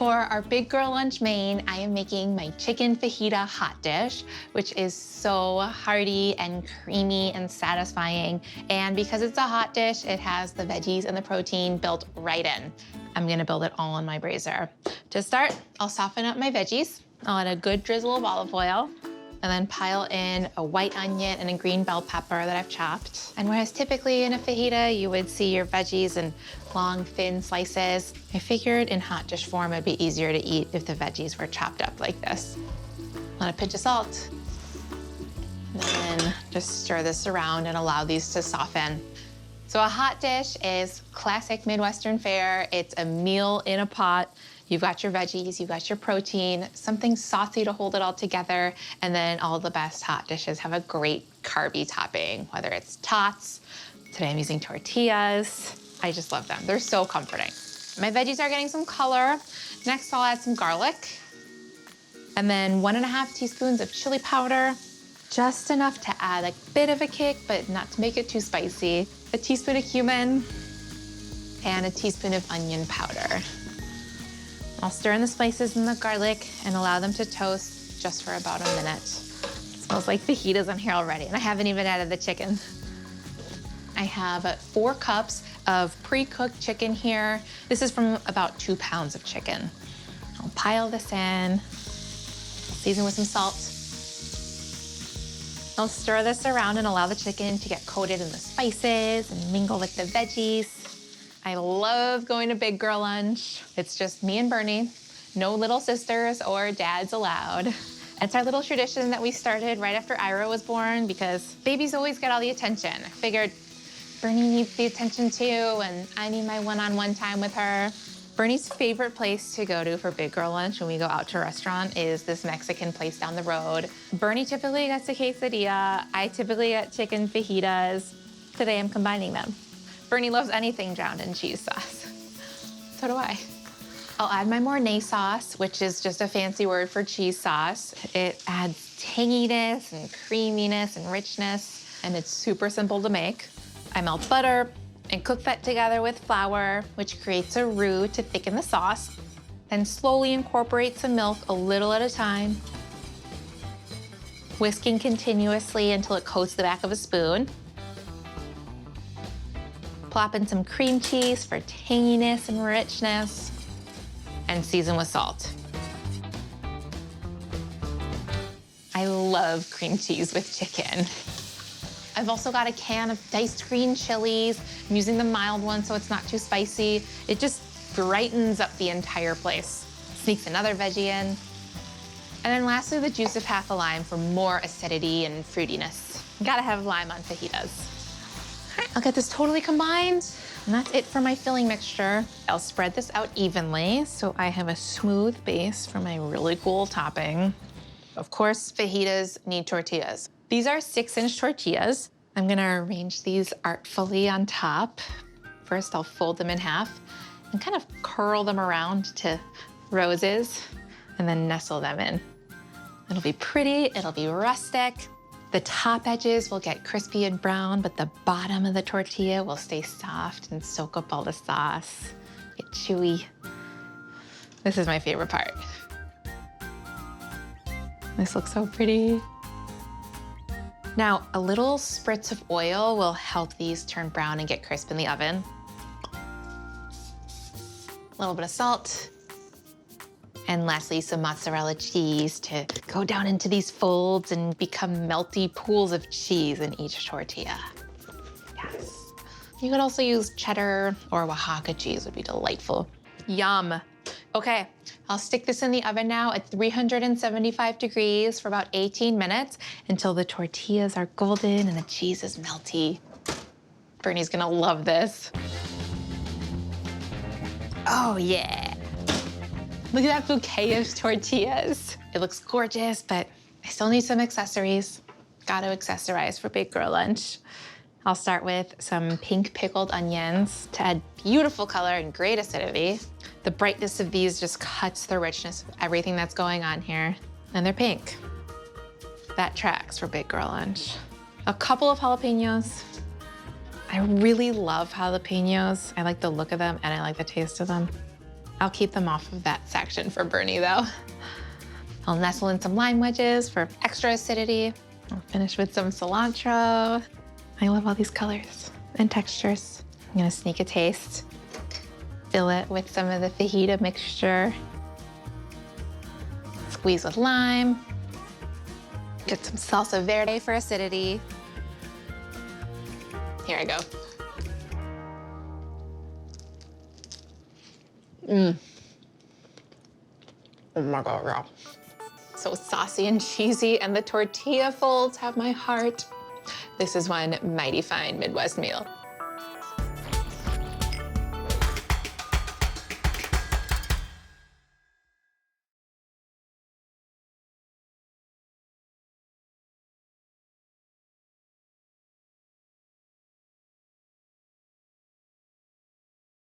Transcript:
For our big girl lunch main, I am making my chicken fajita hot dish, which is so hearty and creamy and satisfying. And because it's a hot dish, it has the veggies and the protein built right in. I'm gonna build it all in my brazier. To start, I'll soften up my veggies. I'll add a good drizzle of olive oil, and then pile in a white onion and a green bell pepper that I've chopped. And whereas typically in a fajita, you would see your veggies in long, thin slices, I figured in hot dish form, it'd be easier to eat if the veggies were chopped up like this. Add a pinch of salt, and then just stir this around and allow these to soften. So a hot dish is classic Midwestern fare. It's a meal in a pot. You've got your veggies, you've got your protein, something saucy to hold it all together, and then all the best hot dishes have a great carby topping, whether it's tots. Today I'm using tortillas. I just love them. They're so comforting. My veggies are getting some color. Next, I'll add some garlic, and then 1.5 teaspoons of chili powder, just enough to add a bit of a kick, but not to make it too spicy. A teaspoon of cumin, and a teaspoon of onion powder. I'll stir in the spices and the garlic and allow them to toast just for about a minute. It smells like fajitas in here already, and I haven't even added the chicken. I have 4 cups of pre-cooked chicken here. This is from about 2 pounds of chicken. I'll pile this in, season with some salt. I'll stir this around and allow the chicken to get coated in the spices and mingle with the veggies. I love going to big girl lunch. It's just me and Bernie, no little sisters or dads allowed. It's our little tradition that we started right after Ira was born because babies always get all the attention. I figured Bernie needs the attention too, and I need my one-on-one time with her. Bernie's favorite place to go to for big girl lunch when we go out to a restaurant is this Mexican place down the road. Bernie typically gets a quesadilla. I typically get chicken fajitas. Today I'm combining them. Bernie loves anything drowned in cheese sauce. So do I. I'll add my Mornay sauce, which is just a fancy word for cheese sauce. It adds tanginess and creaminess and richness, and it's super simple to make. I melt butter and cook that together with flour, which creates a roux to thicken the sauce. Then slowly incorporate some milk a little at a time, whisking continuously until it coats the back of a spoon. Plop in some cream cheese for tanginess and richness, and season with salt. I love cream cheese with chicken. I've also got a can of diced green chilies. I'm using the mild one so it's not too spicy. It just brightens up the entire place. Sneaks another veggie in. And then lastly, the juice of half a lime for more acidity and fruitiness. You gotta have lime on fajitas. I'll get this totally combined, and that's it for my filling mixture. I'll spread this out evenly so I have a smooth base for my really cool topping. Of course, fajitas need tortillas. These are 6-inch tortillas. I'm gonna arrange these artfully on top. First, I'll fold them in half and kind of curl them around to roses and then nestle them in. It'll be pretty, it'll be rustic. The top edges will get crispy and brown, but the bottom of the tortilla will stay soft and soak up all the sauce. Get chewy. This is my favorite part. This looks so pretty. Now, a little spritz of oil will help these turn brown and get crisp in the oven. A little bit of salt. And lastly, some mozzarella cheese to go down into these folds and become melty pools of cheese in each tortilla. Yes. You could also use cheddar or Oaxaca cheese, would be delightful. Yum. Okay, I'll stick this in the oven now at 375 degrees for about 18 minutes until the tortillas are golden and the cheese is melty. Bernie's gonna love this. Oh yeah. Look at that bouquet of tortillas. It looks gorgeous, but I still need some accessories. Gotta accessorize for big girl lunch. I'll start with some pink pickled onions to add beautiful color and great acidity. The brightness of these just cuts the richness of everything that's going on here. And they're pink. That tracks for big girl lunch. A couple of jalapenos. I really love jalapenos. I like the look of them and I like the taste of them. I'll keep them off of that section for Bernie though. I'll nestle in some lime wedges for extra acidity. I'll finish with some cilantro. I love all these colors and textures. I'm gonna sneak a taste. Fill it with some of the fajita mixture. Squeeze with lime. Get some salsa verde for acidity. Here I go. Oh my God, yeah. So saucy and cheesy, and the tortilla folds have my heart. This is one mighty fine Midwest meal.